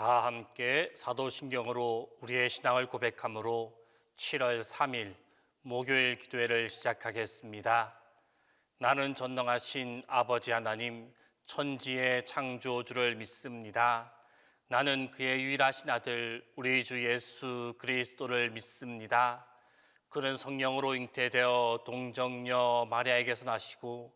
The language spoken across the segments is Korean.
다 함께 사도신경으로 우리의 신앙을 고백함으로 7월 3일 목요일 기도회를 시작하겠습니다. 나는 전능하신 아버지 하나님, 천지의 창조주를 믿습니다. 나는 그의 유일하신 아들 우리 주 예수 그리스도를 믿습니다. 그는 성령으로 잉태되어 동정녀 마리아에게서 나시고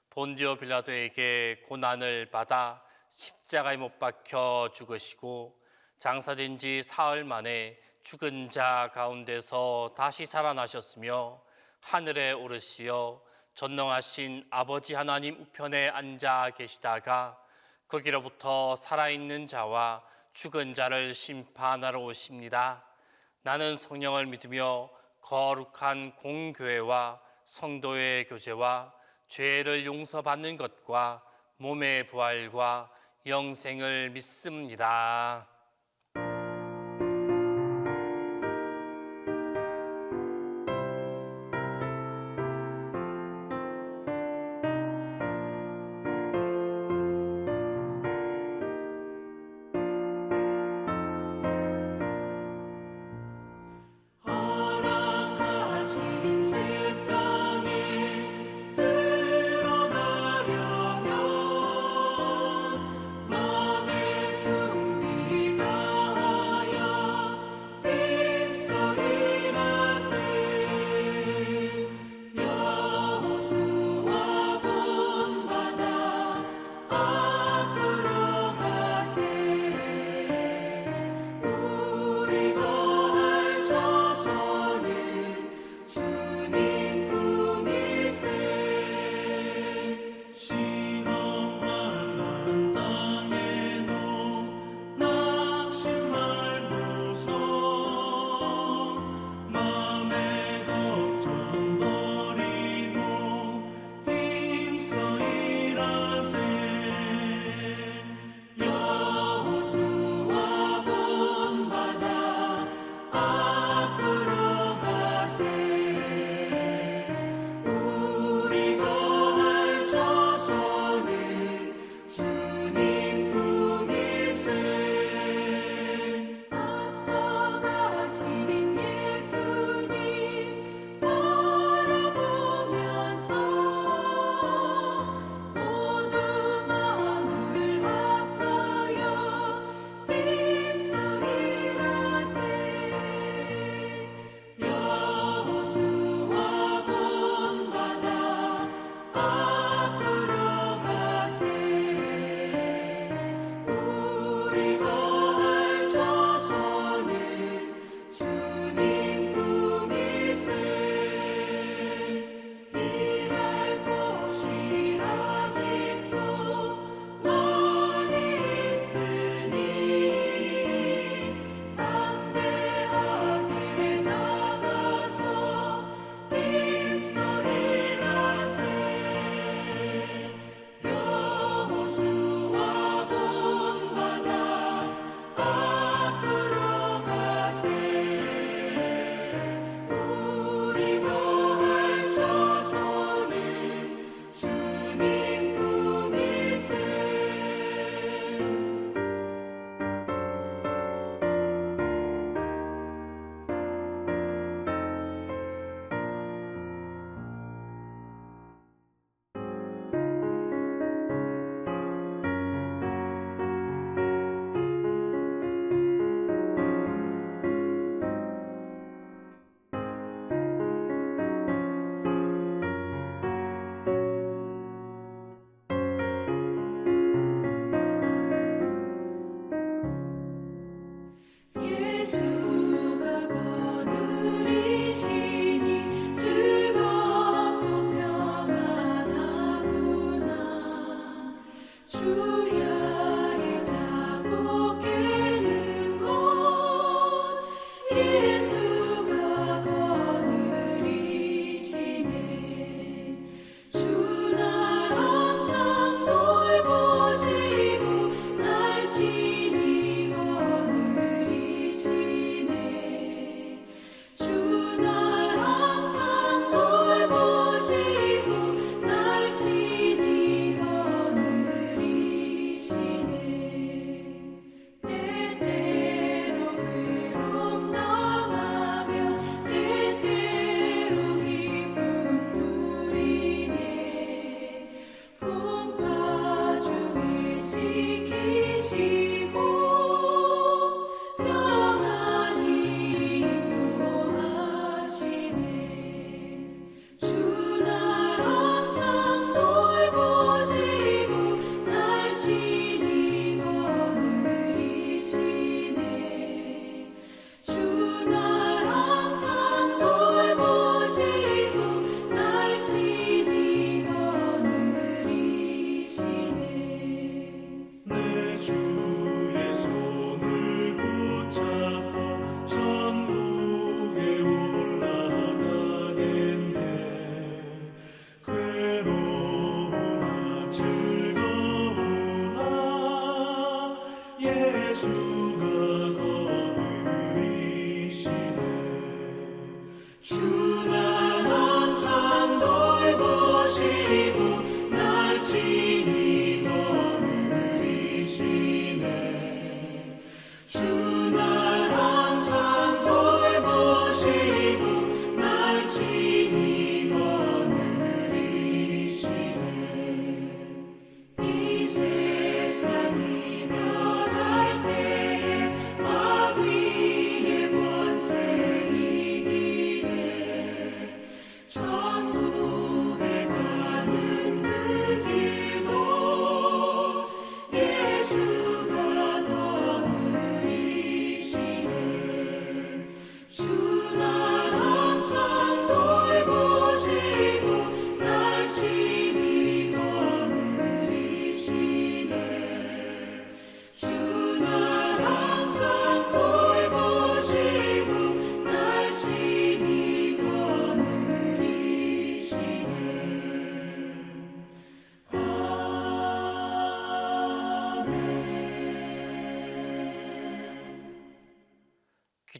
본디오 빌라도에게 고난을 받아 십자가에 못 박혀 죽으시고 장사된 지 사흘 만에 죽은 자 가운데서 다시 살아나셨으며 하늘에 오르시어 전능하신 아버지 하나님 우편에 앉아 계시다가 거기로부터 살아있는 자와 죽은 자를 심판하러 오십니다. 나는 성령을 믿으며 거룩한 공교회와 성도의 교제와 죄를 용서받는 것과 몸의 부활과 영생을 믿습니다. 마음의 준비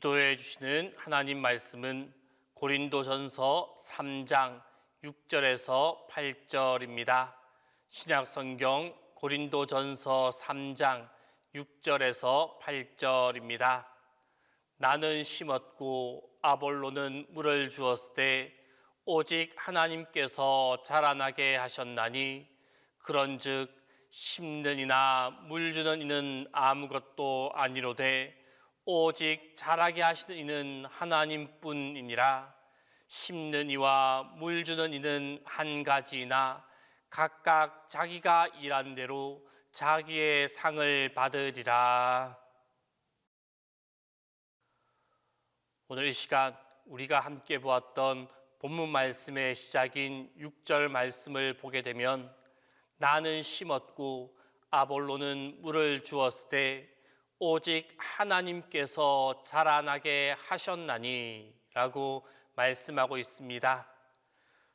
기도해 주시는 하나님 말씀은 고린도전서 3장 6절에서 8절입니다. 신약성경 고린도전서 3장 6절에서 8절입니다. 나는 심었고 아볼로는 물을 주었을 때 오직 하나님께서 자라나게 하셨나니 그런즉 심는 이나 물 주는 이는 아무것도 아니로되 오직 자라게 하시는 이는 하나님뿐이니라. 심는 이와 물 주는 이는 한 가지이나 각각 자기가 일한 대로 자기의 상을 받으리라. 오늘 이 시간 우리가 함께 보았던 본문 말씀의 시작인 6절 말씀을 보게 되면 나는 심었고 아볼로는 물을 주었을 때 오직 하나님께서 자라나게 하셨나니 라고 말씀하고 있습니다.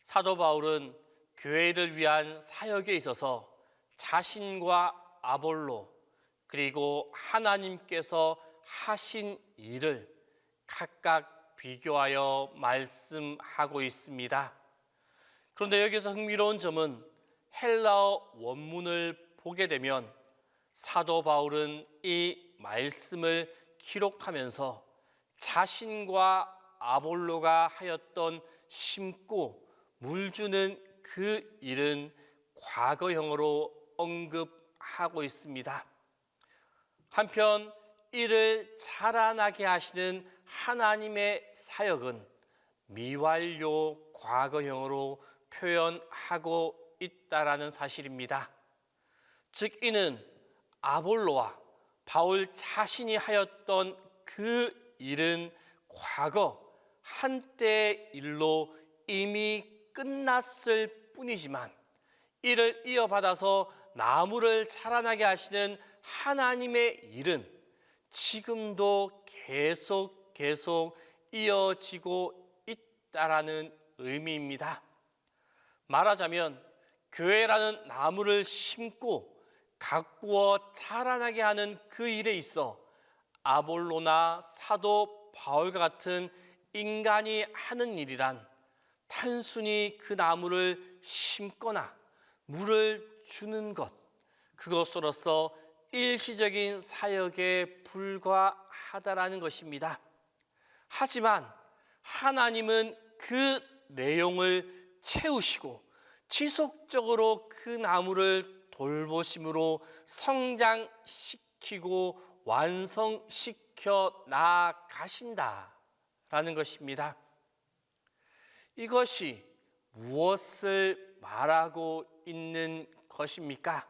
사도 바울은 교회를 위한 사역에 있어서 자신과 아볼로 그리고 하나님께서 하신 일을 각각 비교하여 말씀하고 있습니다. 그런데 여기서 흥미로운 점은 헬라어 원문을 보게 되면 사도 바울은 이 말씀을 기록하면서 자신과 아볼로가 하였던 심고 물 주는 그 일은 과거형으로 언급하고 있습니다. 한편 이를 자라나게 하시는 하나님의 사역은 미완료 과거형으로 표현하고 있다라는 사실입니다. 즉 이는 아볼로와 바울 자신이 하였던 그 일은 과거 한때의 일로 이미 끝났을 뿐이지만 이를 이어받아서 나무를 자라나게 하시는 하나님의 일은 지금도 계속 이어지고 있다라는 의미입니다. 말하자면 교회라는 나무를 심고 가꾸어 자라나게 하는 그 일에 있어 아볼로나 사도 바울과 같은 인간이 하는 일이란 단순히 그 나무를 심거나 물을 주는 것, 그것으로서 일시적인 사역에 불과하다라는 것입니다. 하지만 하나님은 그 내용을 채우시고 지속적으로 그 나무를 돌보심으로 성장시키고 완성시켜 나가신다라는 것입니다. 이것이 무엇을 말하고 있는 것입니까?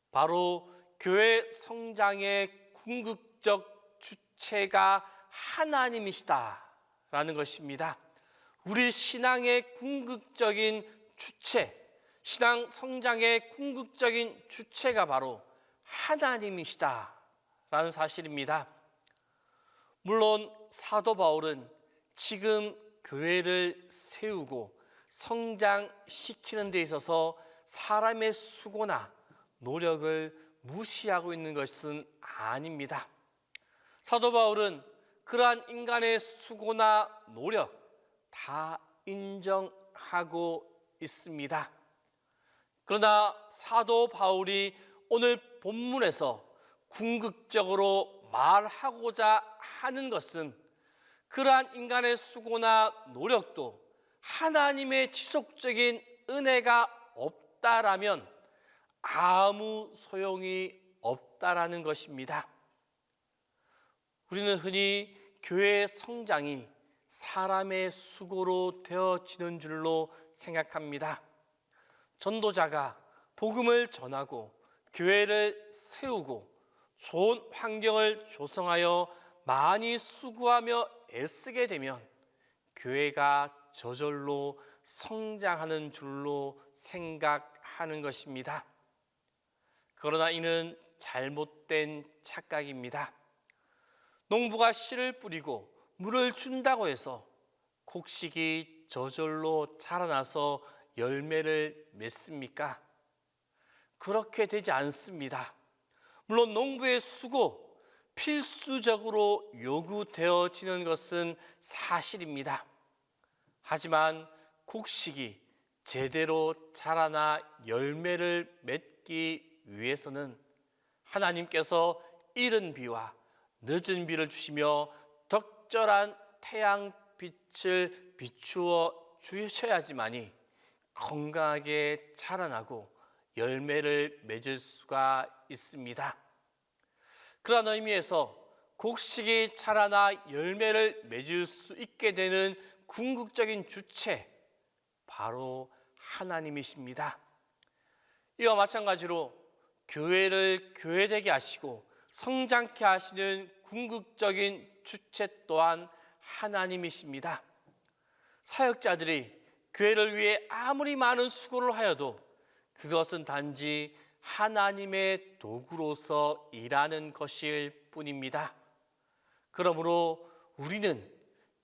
바로 교회 성장의 궁극적 주체가 하나님이시다라는 것입니다. 우리 신앙의 궁극적인 주체, 신앙 성장의 궁극적인 주체가 바로 하나님이시다라는 사실입니다. 물론 사도 바울은 지금 교회를 세우고 성장시키는 데 있어서 사람의 수고나 노력을 무시하고 있는 것은 아닙니다. 사도 바울은 그러한 인간의 수고나 노력 다 인정하고 있습니다. 그러나 사도 바울이 오늘 본문에서 궁극적으로 말하고자 하는 것은 그러한 인간의 수고나 노력도 하나님의 지속적인 은혜가 없다라면 아무 소용이 없다라는 것입니다. 우리는 흔히 교회의 성장이 사람의 수고로 되어지는 줄로 생각합니다. 전도자가 복음을 전하고 교회를 세우고 좋은 환경을 조성하여 많이 수고하며 애쓰게 되면 교회가 저절로 성장하는 줄로 생각하는 것입니다. 그러나 이는 잘못된 착각입니다. 농부가 씨를 뿌리고 물을 준다고 해서 곡식이 저절로 자라나서 열매를 맺습니까? 그렇게 되지 않습니다. 물론 농부의 수고, 필수적으로 요구되어지는 것은 사실입니다. 하지만 곡식이 제대로 자라나 열매를 맺기 위해서는 하나님께서 이른 비와 늦은 비를 주시며 적절한 태양빛을 비추어 주셔야지만이 건강하게 자라나고 열매를 맺을 수가 있습니다. 그런 의미에서 곡식이 자라나 열매를 맺을 수 있게 되는 궁극적인 주체, 바로 하나님이십니다. 이와 마찬가지로 교회를 교회되게 하시고 성장케 하시는 궁극적인 주체 또한 하나님이십니다. 사역자들이 교회를 위해 아무리 많은 수고를 하여도 그것은 단지 하나님의 도구로서 일하는 것일 뿐입니다. 그러므로 우리는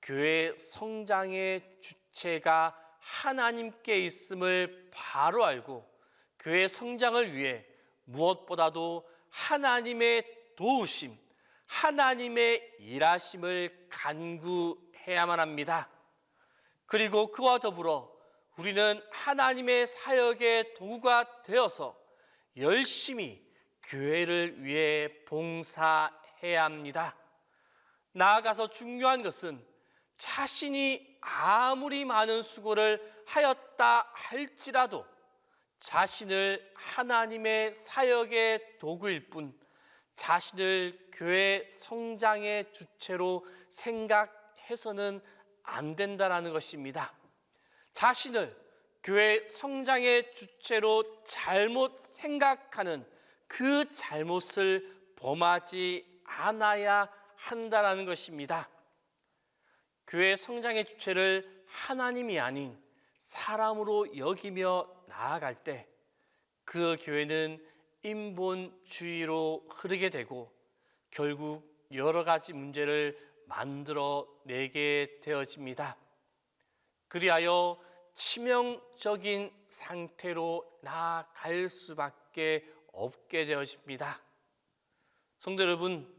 교회 성장의 주체가 하나님께 있음을 바로 알고 교회 성장을 위해 무엇보다도 하나님의 도우심, 하나님의 일하심을 간구해야만 합니다. 그리고 그와 더불어 우리는 하나님의 사역의 도구가 되어서 열심히 교회를 위해 봉사해야 합니다. 나아가서 중요한 것은 자신이 아무리 많은 수고를 하였다 할지라도 자신을 하나님의 사역의 도구일 뿐 자신을 교회 성장의 주체로 생각해서는 안 된다는 것입니다. 자신을 교회 성장의 주체로 잘못 생각하는 그 잘못을 범하지 않아야 한다는 것입니다. 교회 성장의 주체를 하나님이 아닌 사람으로 여기며 나아갈 때 그 교회는 인본주의로 흐르게 되고 결국 여러 가지 문제를 만들어내게 되어집니다. 그리하여 치명적인 상태로 나아갈 수밖에 없게 되어집니다. 성도 여러분,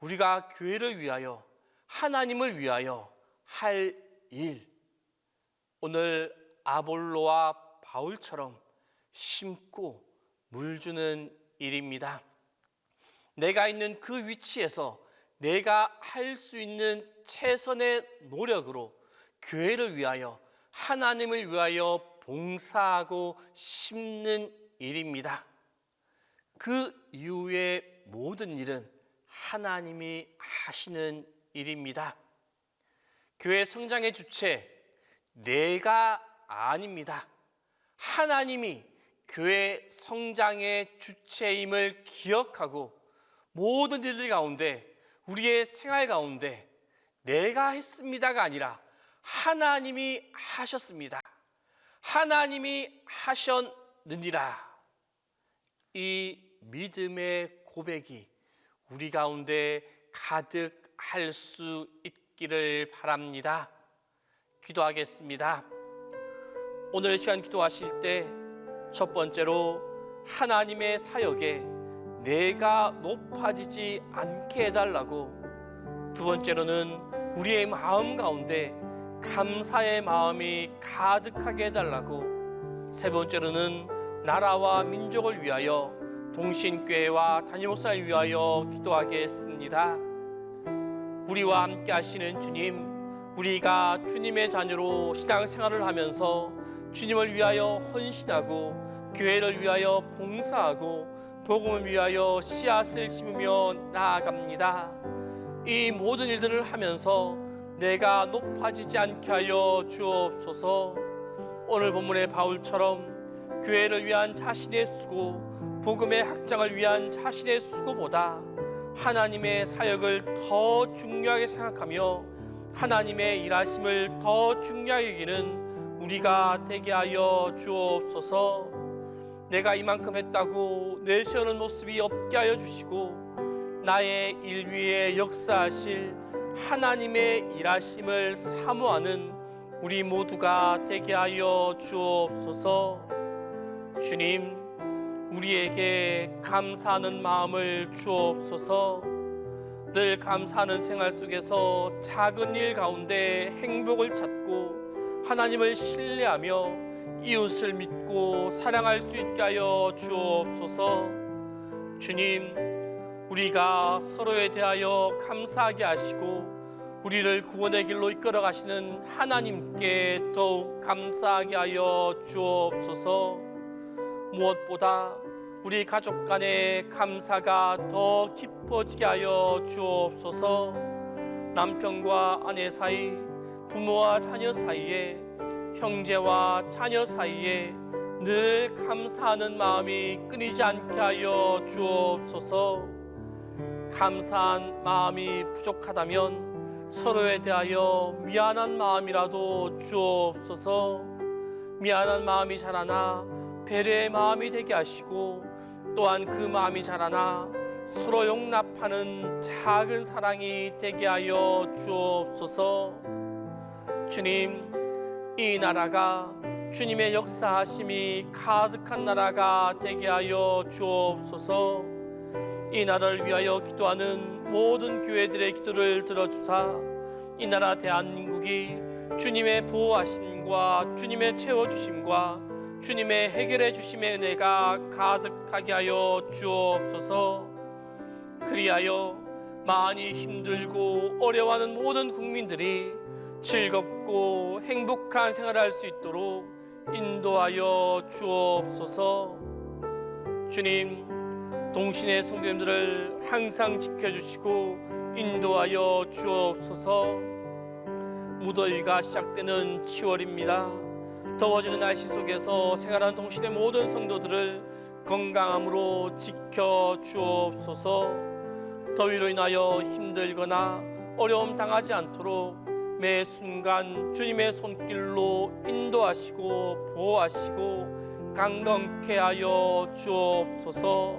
우리가 교회를 위하여 하나님을 위하여 할 일, 오늘 아볼로와 바울처럼 심고 물 주는 일입니다. 내가 있는 그 위치에서 내가 할 수 있는 최선의 노력으로 교회를 위하여 하나님을 위하여 봉사하고 심는 일입니다. 그 이후의 모든 일은 하나님이 하시는 일입니다. 교회 성장의 주체, 내가 아닙니다. 하나님이 교회 성장의 주체임을 기억하고 모든 일들 가운데 우리의 생활 가운데 내가 했습니다가 아니라 하나님이 하셨습니다. 하나님이 하셨느니라. 이 믿음의 고백이 우리 가운데 가득할 수 있기를 바랍니다. 기도하겠습니다. 오늘 시간 기도하실 때 첫 번째로 하나님의 사역에 내가 높아지지 않게 해달라고, 두 번째로는 우리의 마음 가운데 감사의 마음이 가득하게 해달라고, 세 번째로는 나라와 민족을 위하여 동신교회와 담임목사를 위하여 기도하겠습니다. 우리와 함께 하시는 주님, 우리가 주님의 자녀로 신앙생활을 하면서 주님을 위하여 헌신하고 교회를 위하여 봉사하고 복음을 위하여 씨앗을 심으며 나아갑니다. 이 모든 일들을 하면서 내가 높아지지 않게 하여 주옵소서. 오늘 본문의 바울처럼 교회를 위한 자신의 수고, 복음의 확장을 위한 자신의 수고보다 하나님의 사역을 더 중요하게 생각하며 하나님의 일하심을 더 중요하게 여기는 우리가 되게 하여 주옵소서. 내가 이만큼 했다고 내세우는 모습이 없게 하여 주시고 나의 일 위에 역사하실 하나님의 일하심을 사모하는 우리 모두가 되게 하여 주옵소서. 주님, 우리에게 감사하는 마음을 주옵소서. 늘 감사하는 생활 속에서 작은 일 가운데 행복을 찾고 하나님을 신뢰하며 이웃을 믿고 사랑할 수 있게 하여 주옵소서. 주님, 우리가 서로에 대하여 감사하게 하시고 우리를 구원의 길로 이끌어 가시는 하나님께 더욱 감사하게 하여 주옵소서. 무엇보다 우리 가족 간의 감사가 더 깊어지게 하여 주옵소서. 남편과 아내 사이, 부모와 자녀 사이에, 형제와 자녀 사이에 늘 감사하는 마음이 끊이지 않게 하여 주옵소서. 감사한 마음이 부족하다면 서로에 대하여 미안한 마음이라도 주옵소서. 미안한 마음이 자라나 배려의 마음이 되게 하시고 또한 그 마음이 자라나 서로 용납하는 작은 사랑이 되게 하여 주옵소서. 주님, 이 나라가 주님의 역사하심이 가득한 나라가 되게 하여 주옵소서. 이 나라를 위하여 기도하는 모든 교회들의 기도를 들어주사 이 나라 대한민국이 주님의 보호하심과 주님의 채워주심과 주님의 해결해 주심의 은혜가 가득하게 하여 주옵소서. 그리하여 많이 힘들고 어려워하는 모든 국민들이 즐겁고 행복한 생활을 할 수 있도록 인도하여 주옵소서. 주님, 동신의 성도님들을 항상 지켜주시고 인도하여 주옵소서. 무더위가 시작되는 7월입니다. 더워지는 날씨 속에서 생활하는 동신의 모든 성도들을 건강함으로 지켜 주옵소서. 더위로 인하여 힘들거나 어려움 당하지 않도록 매 순간 주님의 손길로 인도하시고 보호하시고 강건케 하여 주옵소서.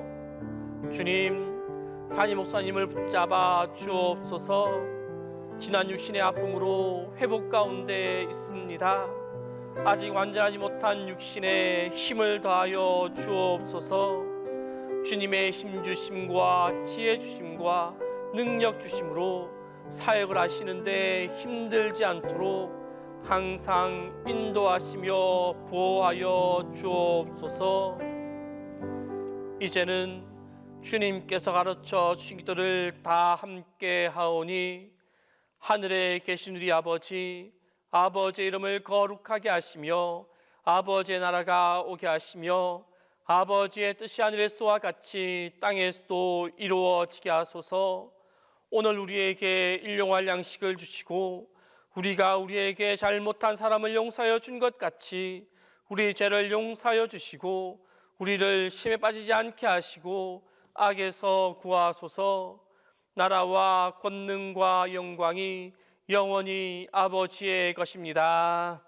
주님, 담임 목사님을 붙잡아 주옵소서. 지난 육신의 아픔으로 회복 가운데 있습니다. 아직 완전하지 못한 육신에 힘을 더하여 주옵소서. 주님의 힘 주심과 지혜 주심과 능력 주심으로 사역을 하시는데 힘들지 않도록 항상 인도하시며 보호하여 주옵소서. 이제는 주님께서 가르쳐 주신 기도를 다 함께 하오니 하늘에 계신 우리 아버지, 아버지의 이름을 거룩하게 하시며 아버지의 나라가 오게 하시며 아버지의 뜻이 하늘에서와 같이 땅에서도 이루어지게 하소서. 오늘 우리에게 일용할 양식을 주시고 우리가 우리에게 잘못한 사람을 용서하여 준 것 같이 우리 죄를 용서하여 주시고 우리를 시험에 빠지지 않게 하시고 악에서 구하소서. 나라와 권능과 영광이 영원히 아버지의 것입니다.